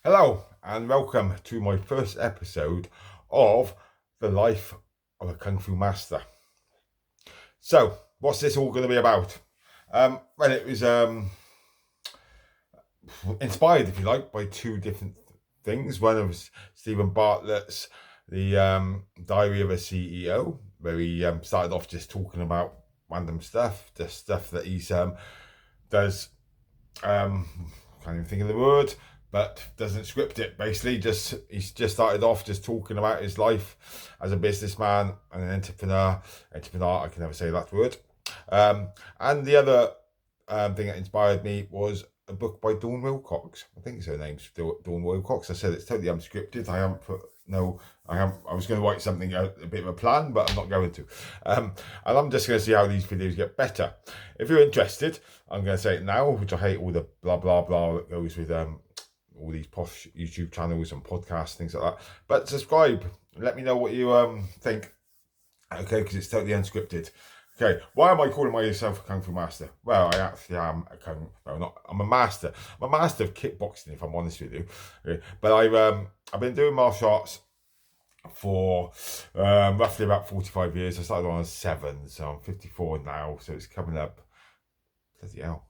Hello and welcome to my first episode of The Life of a Kung Fu Master. So, what's this all going to be about? Well, it was inspired, if you like, by two different things. One was Stephen Bartlett's The Diary of a CEO, where he started off just talking about random stuff, the stuff that he's does. Can't even think of the word, but doesn't script it. Basically, he's just started off just talking about his life as a businessman and an entrepreneur. Entrepreneur, I can never say that word. And the other thing that inspired me was a book by Dawn Wilcox. I think her name's Dawn Wilcox. I said it's totally unscripted. I haven't put no. I was going to write something a bit of a plan, but I'm not going to. And I'm just going to see how these videos get better. If you're interested, I'm going to say it now, which I hate all the blah blah blah that goes with all these posh YouTube channels and podcasts, things like that. But subscribe. Let me know what you think. Okay, because it's totally unscripted. Okay, why am I calling myself a Kung Fu Master? Well, I actually am I'm a master. I'm a master of kickboxing, if I'm honest with you. Okay, but I've been doing martial arts for roughly about 45 years. I started when I was 7, so I'm 54 now, so it's coming up. Bloody hell.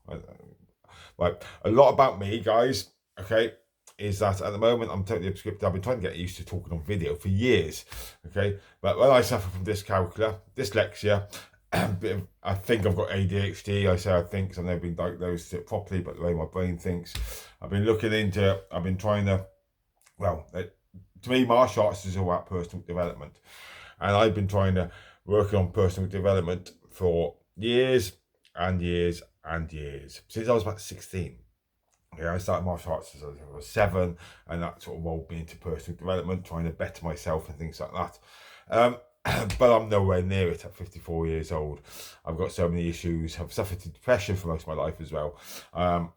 Right, a lot about me, guys, okay, is that at the moment I'm totally unscripted. I've been trying to get used to talking on video for years, okay, but when I suffer from dyslexia, I think I've got ADHD. I say I think because I've never been diagnosed with it properly, but the way my brain thinks, I've been trying to, to me, martial arts is all about personal development, and I've been trying to work on personal development for years and years and years since I was about 16. Yeah, I started martial arts as I was 7, and that sort of rolled me into personal development, trying to better myself and things like that. But I'm nowhere near it at 54 years old. I've got so many issues. I've suffered depression for most of my life as well. I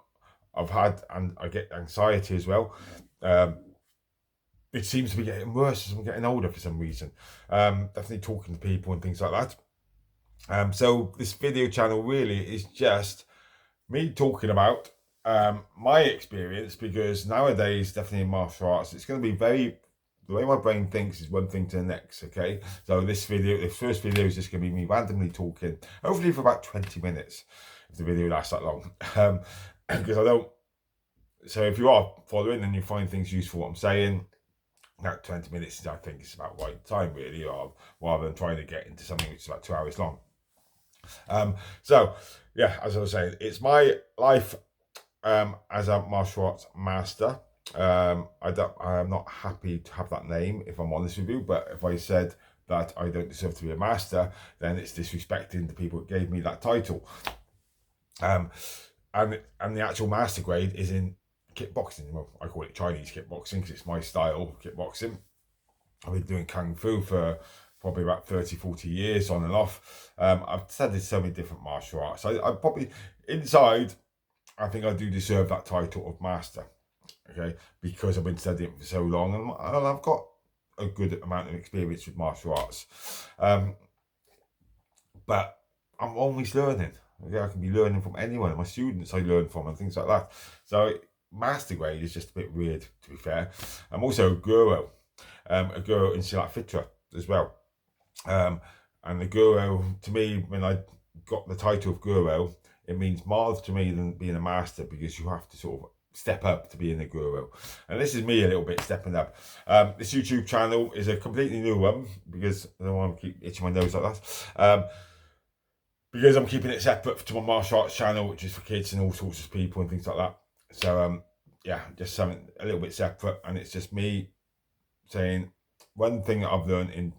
get anxiety as well. It seems to be getting worse as I'm getting older for some reason. Definitely talking to people and things like that. So this video channel really is just me talking about my experience, because nowadays, definitely in martial arts, it's going to be the way my brain thinks is one thing to the next. Okay, so the first video is just going to be me randomly talking, hopefully for about 20 minutes, if the video lasts that long. Because I don't. So if you are following and you find things useful, what I'm saying, that 20 minutes, I think, is about right time, really, rather than trying to get into something which is about 2 hours long. So yeah, as I was saying, it's my life as a martial arts master. I am not happy to have that name, if I'm honest with you, but if I said that I don't deserve to be a master, then it's disrespecting the people that gave me that title. And the actual master grade is in kickboxing. Well, I call it Chinese kickboxing because it's my style of kickboxing. I've been doing Kung Fu for probably about 30-40 years on and off. I've studied so many different martial arts. I probably, inside, I think I do deserve that title of master, okay, because I've been studying it for so long, and I've got a good amount of experience with martial arts. But I'm always learning. Okay, I can be learning from anyone. My students I learn from and things like that. So master grade is just a bit weird, to be fair. I'm also a guru in Silat Fitra as well. And the guru, to me, when I got the title of guru, it means more to me than being a master, because you have to sort of step up to being a guru. And this is me a little bit stepping up. This YouTube channel is a completely new one, because I don't want to keep itching my nose like that. Because I'm keeping it separate to my martial arts channel, which is for kids and all sorts of people and things like that. So yeah, just something a little bit separate, and it's just me saying one thing that I've learned in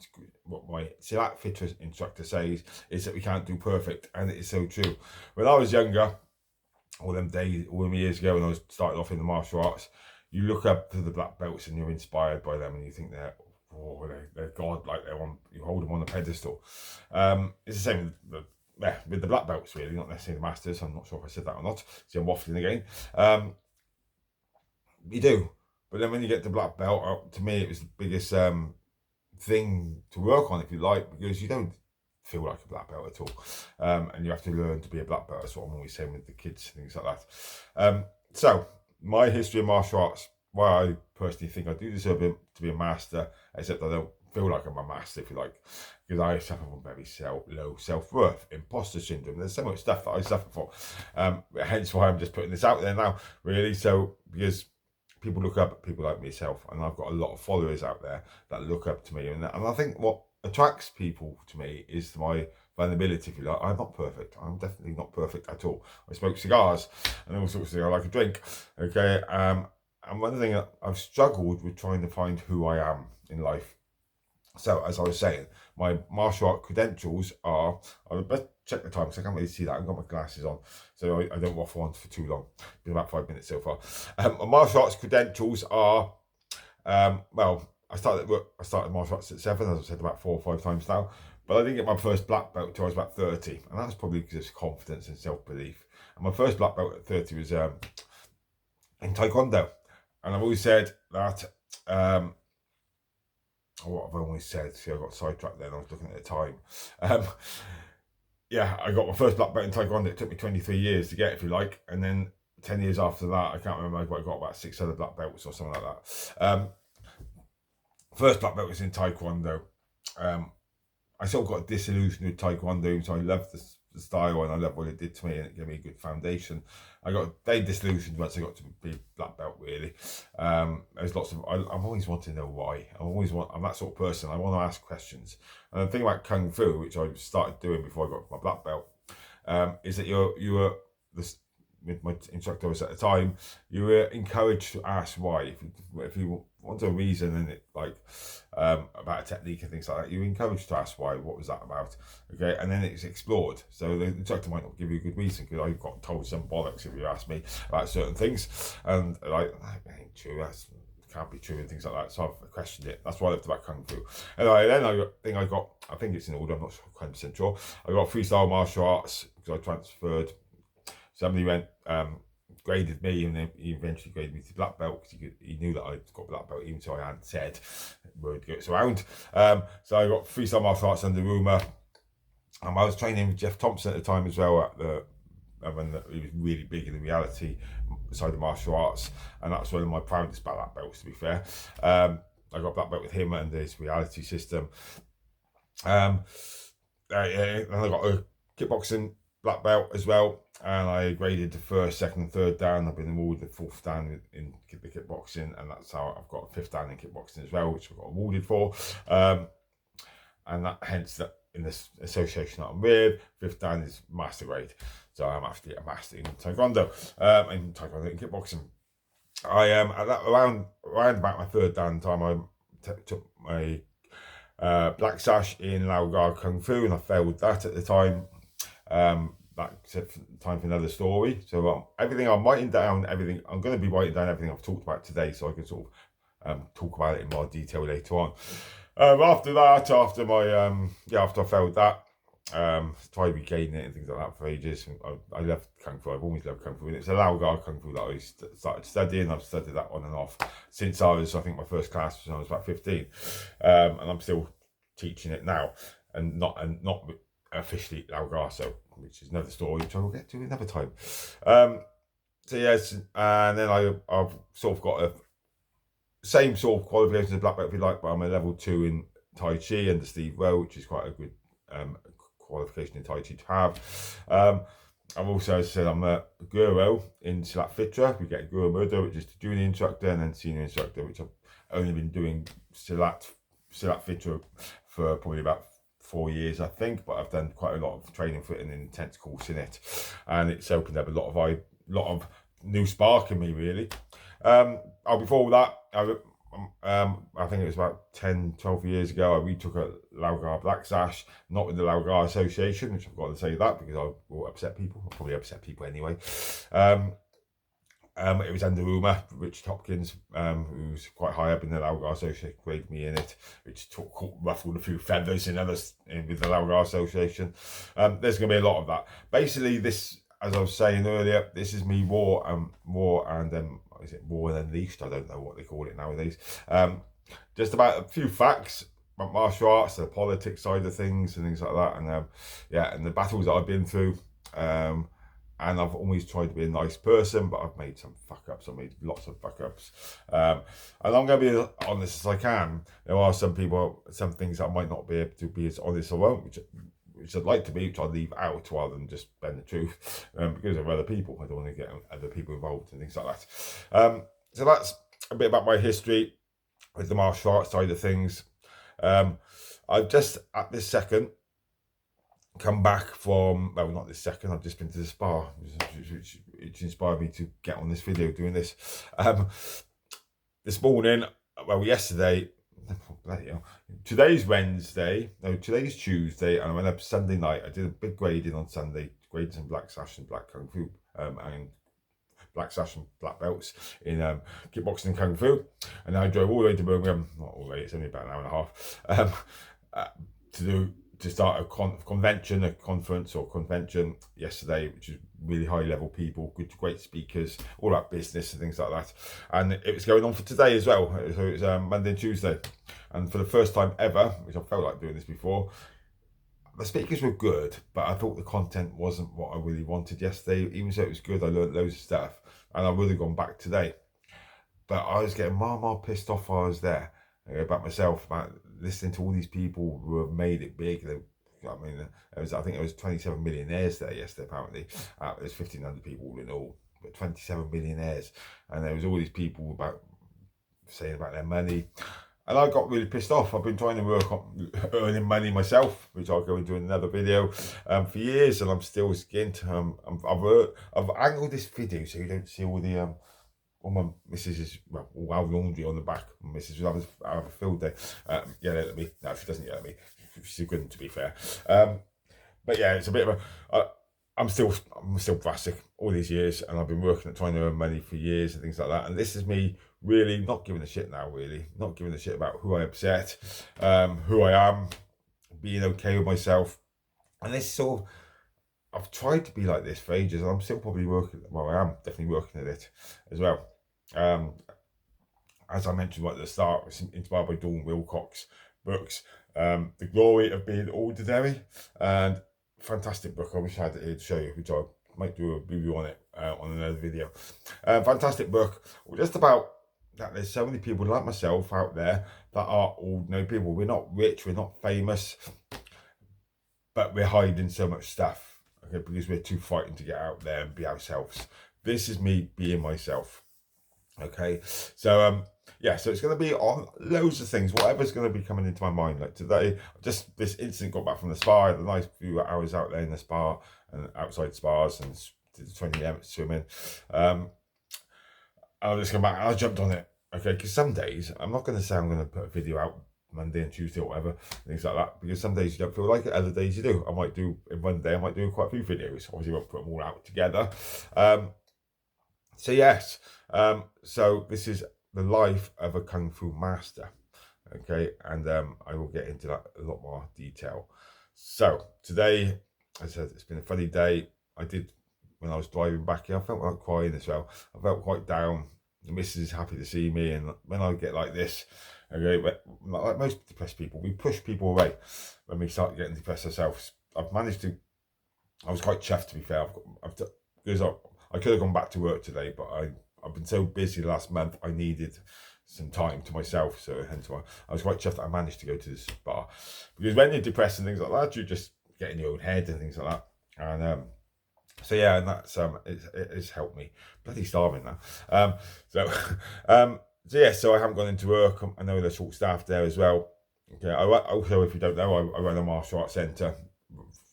what my Silat Fitra instructor says is that we can't do perfect, and it is so true. When I was younger, all them years ago, when I was starting off in the martial arts, you look up to the black belts and you're inspired by them, and you think they're God, like you hold them on a pedestal. It's the same with the black belts, really, not necessarily the masters. I'm not sure if I said that or not. See, I'm waffling again. You do. But then when you get the black belt, to me, it was the biggest thing to work on, if you like, because you don't feel like a black belt at all. And you have to learn to be a black belt. That's what I'm always saying with the kids, things like that. So, my history of martial arts. why I personally think I do deserve to be a master, except I don't feel like I'm a master, if you like, because I suffer from very low self-worth, imposter syndrome. There's so much stuff that I suffer for. Hence why I'm just putting this out there now, really. So, because people look up at people like myself, and I've got a lot of followers out there that look up to me, and I think what attracts people to me is my vulnerability, if you like. I'm not perfect. I'm definitely not perfect at all. I smoke cigars and all sorts of things. I like a drink. Okay. And one thing that I've struggled with trying to find who I am in life. So, as I was saying, my martial art credentials are, I'll best check the time because I can't really see that. I've got my glasses on, so I don't waffle on for too long. It's been about 5 minutes so far. My martial arts credentials are, well, I started martial arts at 7, as I've said about 4 or 5 times now. But I didn't get my first black belt until I was about 30. And that's probably because of confidence and self-belief. And my first black belt at 30 was in Taekwondo. And I've always said that, what I've always said, see, I got sidetracked then, I was looking at the time. Yeah, I got my first black belt in Taekwondo. It took me 23 years to get, if you like. And then 10 years after that, I can't remember, but I got about 6 other black belts or something like that. First black belt was in Taekwondo. I sort of got disillusioned with Taekwondo, so I loved the style and I loved what it did to me, and it gave me a good foundation. I got very disillusioned once I got to be black belt, really. There's lots of, I've always wanted to know why. I'm that sort of person. I want to ask questions. And the thing about Kung Fu, which I started doing before I got my black belt, is that you were with my instructor was at the time, you were encouraged to ask why. If you want a reason in it, like about a technique and things like that, you're encouraged to ask why. What was that about? Okay, and then it's explored. So the instructor might not give you a good reason, because I got told some bollocks if you ask me about certain things, and like, that ain't true. That's can't be true and things like that. So I've questioned it. That's why I left about Kung Fu. Anyway, then I think it's in order. I'm not 100% sure. I got freestyle martial arts because I transferred. Somebody went, graded me, and then he eventually graded me to black belt because he knew that I'd got black belt, even though I hadn't said word goes around. So I got freestyle martial arts under Rumour. I was training with Jeff Thompson at the time as well, when he was really big in the reality side of martial arts, and that's one of my proudest black belts, to be fair. I got black belt with him and his reality system. And I got a kickboxing black belt as well, and I graded the first, second, and third dan. I've been awarded the 4th dan in the kickboxing, and that's how I've got a 5th dan in kickboxing as well, which I got awarded for. And that hence that in this association that I'm with, 5th dan is master grade. So I'm actually a master in Taekwondo, in kickboxing. I am at that around about my 3rd dan time. I took my black sash in Lao Gar Kung Fu, and I failed that at the time. That's time for another story. So everything I'm writing down, I'm going to be writing down everything I've talked about today, so I can sort of talk about it in more detail later on. After that, after I failed that, tried regaining it and things like that for ages. I loved Kung Fu. I've always loved Kung Fu, and it's a Lao Gar Kung Fu that I started studying. I've studied that on and off since I think my first class was when I was about 15, and I'm still teaching it now, and not officially Lao Gar, so which is another story which I will get to another time. So yes, and then I've sort of got a same sort of qualifications as black belt, if you like, but I'm a level 2 in Tai Chi under Steve Rowe, which is quite a good qualification in Tai Chi to have. I've also said I'm a guru in Silat Fitra. We get a guru murder, which is the junior instructor, and then senior instructor, which I've only been doing Silat Fitra for probably about 4 years, I think, but I've done quite a lot of training for it and an intense course in it, and it's opened up a lot of new spark in me, really. Before that, I think it was about 10-12 years ago, I retook a Lao Gar Black Sash, not with the Lao Gar Association, which I've got to say that because I will upset people. I'll probably upset people anyway. It was under Rumour, Richard Hopkins, who's quite high up in the Lao Gar Association, graded me in it, which ruffled a few feathers with the Lao Gar Association. There's going to be a lot of that. Basically, this, as I was saying earlier, this is me War is it War Unleashed? I don't know what they call it nowadays. Just about a few facts about martial arts, the politics side of things and things like that, and and the battles that I've been through. and I've always tried to be a nice person, but I've made some fuck ups. I've made lots of fuck ups. And I'm going to be as honest as I can. There are some people, some things I might not be able to be as honest as I won't, which I'd like to be, which I'll leave out rather than just bend the truth, because of other people. I don't want to get other people involved and things like that. So that's a bit about my history with the martial arts side of things. I've just, at this second, come back from, well, not this second, I've just been to the spa, which inspired me to get on this video doing this. This morning, well, yesterday, today's Wednesday, no, today's Tuesday, and I went up Sunday night. I did a big grading on Sunday, graded some black sash and black kung fu, and black sash and black belts in kickboxing and kung fu. And I drove all the way to Birmingham, not all the way, it's only about an hour and a half, to start a convention yesterday, which is really high level people, great speakers, all about business and things like that. And it was going on for today as well. So it's Monday and Tuesday. And for the first time ever, which I felt like doing this before, the speakers were good, but I thought the content wasn't what I really wanted yesterday. Even though it was good, I learned loads of stuff, and I would have gone back today. But I was getting more pissed off while I was there about myself, about listening to all these people who have made it big. I mean, I think it was 27 millionaires there yesterday, apparently. There's 1,500 people all in all, but 27 millionaires. And there was all these people saying about their money. And I got really pissed off. I've been trying to work on earning money myself, which I'll go into in another video, for years, and I'm still skint. I've angled this video so you don't see all the all my missus' well, all laundry on the back. My missus will have a field day. Yell at me. No, she doesn't yell at me. She's good, to be fair. But yeah, it's a bit of a. I'm still plastic all these years, and I've been working at trying to earn money for years and things like that. And this is me really not giving a shit now, really not giving a shit about who I upset, who I am, being okay with myself. And this sort of, I've tried to be like this for ages, and I'm still probably working. Well, I am definitely working at it as well. As I mentioned right at the start, I was inspired by Dawn Wilcock's books, The Glory of Being Ordinary, and fantastic book. I wish I had it here to show you, which I might do a review on it on another video. Fantastic book, just about that there's so many people like myself out there that are ordinary people. We're not rich, we're not famous, but we're hiding so much stuff, okay, because we're too frightened to get out there and be ourselves. This is me being myself, okay? So yeah, so it's going to be on loads of things, whatever's going to be coming into my mind. Like today, just this instant got back from the spa. I had a nice few hours out there in the spa and outside spas, and did 20 minutes swimming. I'll just come back and I jumped on it, okay? Because some days, I'm not going to say I'm going to put a video out Monday and Tuesday or whatever, things like that, because some days you don't feel like it, other days you do. I might do, in one day, I might do quite a few videos. Obviously, I won't put them all out together. So yes, so this is the life of a Kung Fu master, okay? And I will get into that a lot more detail. So today, as I said, it's been a funny day. When I was driving back here, I felt like crying as well. I felt quite down. The missus is happy to see me, and when I get like this, okay, like most depressed people, we push people away when we start getting depressed ourselves. I've managed to, I was quite chuffed, to be fair. Because I could have gone back to work today, but I've been so busy the last month, I needed some time to myself, so hence why I was quite chuffed that I managed to go to the spa. Because when you're depressed and things like that, you just get in your own head and things like that. And so yeah, and that's it's helped me. Bloody starving now. So yeah, so I haven't gone into work. I know they're short staffed there as well. Okay, also, if you don't know, I run a martial arts centre,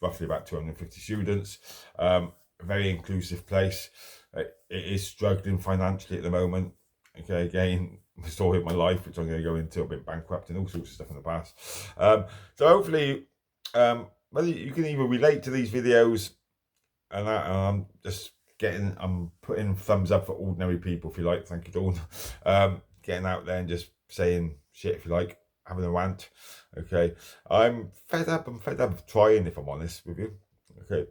roughly about 250 students. A very inclusive place. It is struggling financially at the moment. Okay, again, the story of my life, which I'm going to go into. I've been bankrupt and all sorts of stuff in the past. So hopefully, whether you can either relate to these videos, and I'm I'm putting thumbs up for ordinary people, if you like. Thank you, Dawn. Getting out there and just saying shit, if you like, having a rant. Okay, I'm fed up. I'm fed up of trying, if I'm honest with you. Okay,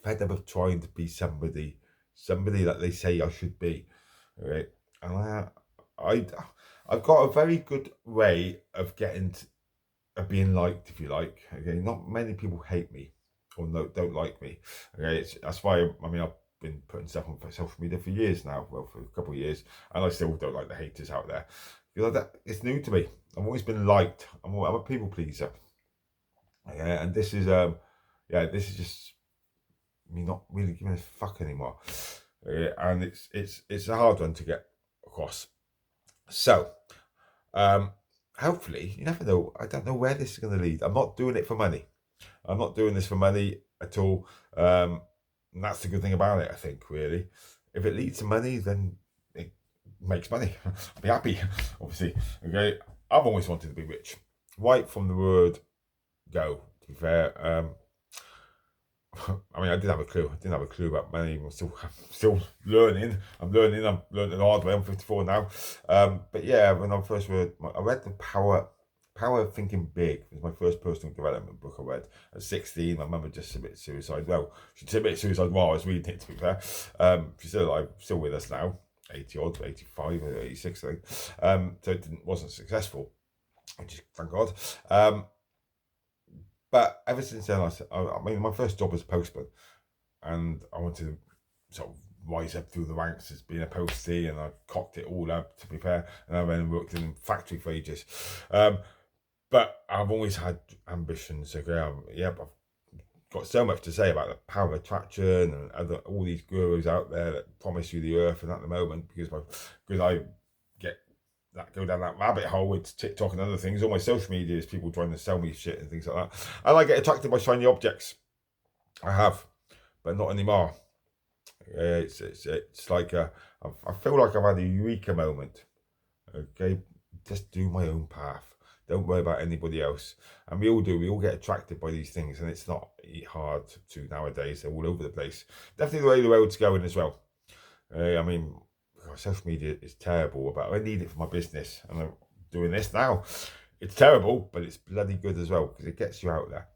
fed up of trying to be somebody that they say I should be. Okay, and I've got a very good way of being liked, if you like. Okay, not many people hate me. or don't like me. Okay, that's why I mean I've been putting stuff on social media for years now, well for a couple of years, and I still don't like the haters out there because it's new to me. I've always been liked. I'm a people pleaser. Yeah, and this is this is just me not really giving a fuck anymore. And it's a hard one to get across. So, hopefully, you never know. I don't know where this is going to lead. I'm not doing it for money. I'm not doing this for money at all. And that's the good thing about it, I think, really. If it leads to money, then it makes money. I'll be happy, obviously. Okay, I've always wanted to be rich. Right from the word go, to be fair. I mean, I didn't have a clue. I didn't have a clue about money. I'm still learning. I'm learning the hard way. I'm 54 now. But yeah, when I first read, I read the Power of Thinking Big. It was my first personal development book I read at 16. My mum had just submitted suicide. Well, she submitted suicide while I was reading it, to be fair. She's still alive, still with us now. 80 odd, 85 or 86, I think. So it wasn't successful, which is thank God. But ever since then, I mean, my first job was postman, and I wanted to sort of rise up through the ranks as being a postie, and I cocked it all up, to be fair, and I then worked in a factory for ages. But I've always had ambitions. Okay, I've got so much to say about the power of attraction and all these gurus out there that promise you the earth, and at the moment, because I go down that rabbit hole with TikTok and other things. All my social media is people trying to sell me shit and things like that. And I get attracted by shiny objects. I have, but not anymore. It's like I feel like I've had a eureka moment. Okay, just do my own path. Don't worry about anybody else. And we all do. We all get attracted by these things, and it's not hard to nowadays. They're all over the place. Definitely the way the world's going as well. I mean, social media is terrible, but I need it for my business, and I'm doing this now. It's terrible, but it's bloody good as well because it gets you out there.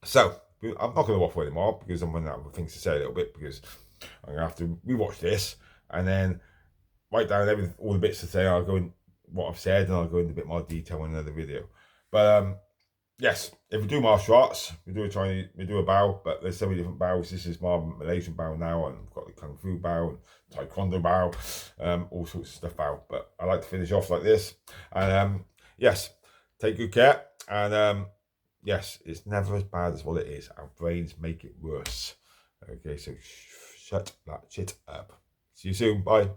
So I'm not going to waffle anymore because I'm running out of things to say a little bit, because I'm going to have to rewatch this and then write down all the bits to say. I'll go in what I've said, and I'll go into a bit more detail in another video. But yes, if we do martial arts, we do a bow, but there's so many different bows. This is my Malaysian bow now, and I've got the Kung Fu bow and Taekwondo bow, all sorts of stuff bow. But I like to finish off like this. And yes, take good care. And yes, it's never as bad as what it is. Our brains make it worse. Okay, so shut that shit up. See you soon. Bye.